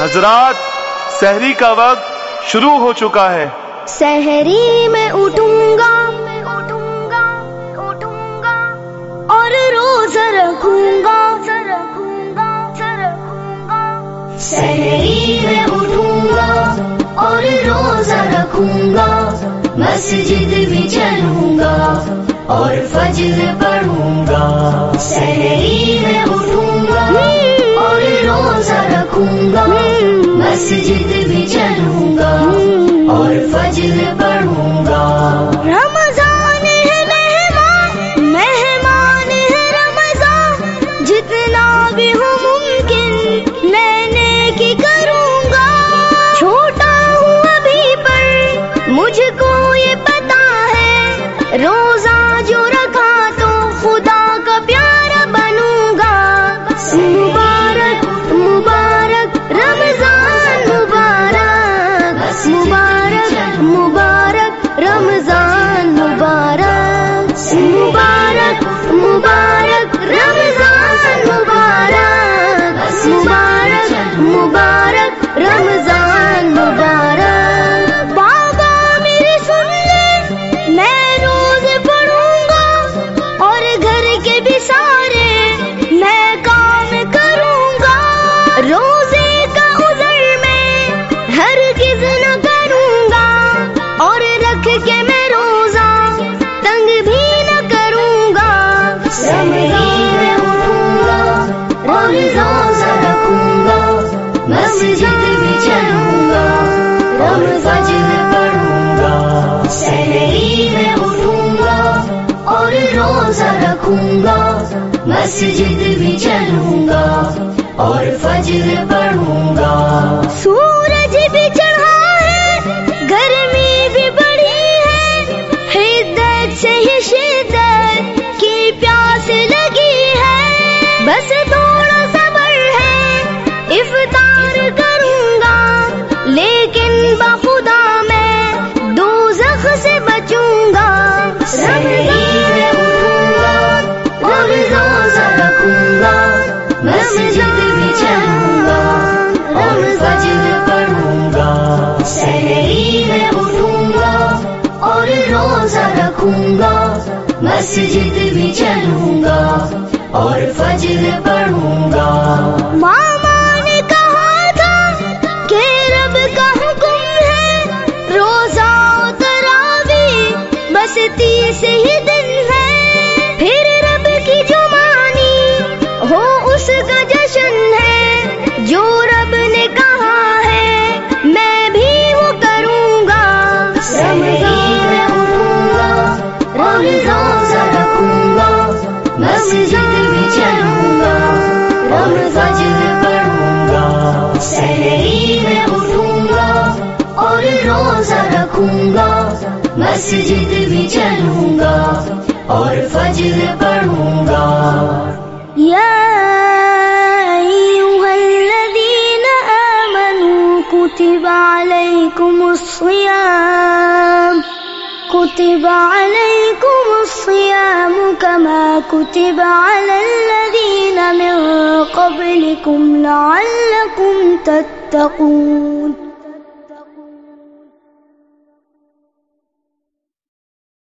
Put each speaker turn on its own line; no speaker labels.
حضرات، سحری کا وقت شروع ہو چکا ہے۔
سحری میں اٹھوں گا اور روزہ رکھوں گا، سحری میں اٹھوں گا اور روزہ رکھوں گا، مسجد بھی چلوں گا اور فجر پڑھوں گا۔ سحری میں اٹھوں گا اور روزہ رکھوں گا، مسجد بھی چلوں گا اور فجر پڑھوں گا۔ رمضان ہے مہمان ہے رمضان، جتنا بھی ہو ممکن میں نیکی کروں گا۔ چھوٹا ہوں ابھی پر مجھ کو یہ پتا ہے، روزہ جو رکھا تو خدا کا پیارا بنوں گا۔ مبارک مبارک رمضان مبارک، مبارک مبارک رمضان مبارک، مبارک مبارک رمضان مبارک، مبارک مبارک رمضان مبارک۔ بابا میری سن لے، میں روز پڑھوں گا اور گھر کے بھی سارے میں کام کروں گا۔ روزے کا عذر میں ہرگز نہ کروں گا، اور رکھ کے میں روزہ تنگ بھی نہ کروں گا۔ رمضان میں اٹھوں گا اور روزہ رکھوں گا، مسجد بھی چلوں گا اور فجر پڑھوں گا۔ سحری میں اٹھوں گا اور روزہ رکھوں گا، مسجد بھی چلوں گا اور فجر پڑھوں گا۔ سورج بھی چڑھا ہے، گرمی بھی بڑھی ہے، حدت سے ہی شدت کی پیاس لگی ہے، بس تھوڑا صبر ہے، افطار کروں گا، لیکن بخدا میں دوزخ سے بچوں گا۔ رمضان میں اٹھوں گا اور روزہ رکھوں گا، مسجد بھی چلوں گا اور فجر پڑھوں گا۔ سحری میں اٹھوں گا اور روزہ رکھوں گا، مسجد بھی چلوں گا اور فجر پڑھوں گا۔ ماما نے کہا تھا کہ رب کا حکم ہے، روزہ و تراویح بس 30 ہی دن ہے، پھر رب کی جو مانی ہو اس کا جشن ہے، جو رب نے کہا ہے میں بھی وہ کروں گا۔ رمضان میں اٹھوں گا اور روزہ رکھوں گا، مسجد بھی چلوں گا اور فجر پڑھوں گا۔ سحری میں اٹھوں گا اور روزہ رکھوں گا، مسجد بھی چلوں گا اور فجر پڑھوں گا۔ یا ایھا الذین آمنوا کتب علیکم الصیام کما کتب علی الذین من قبلکم لعلکم تتقون۔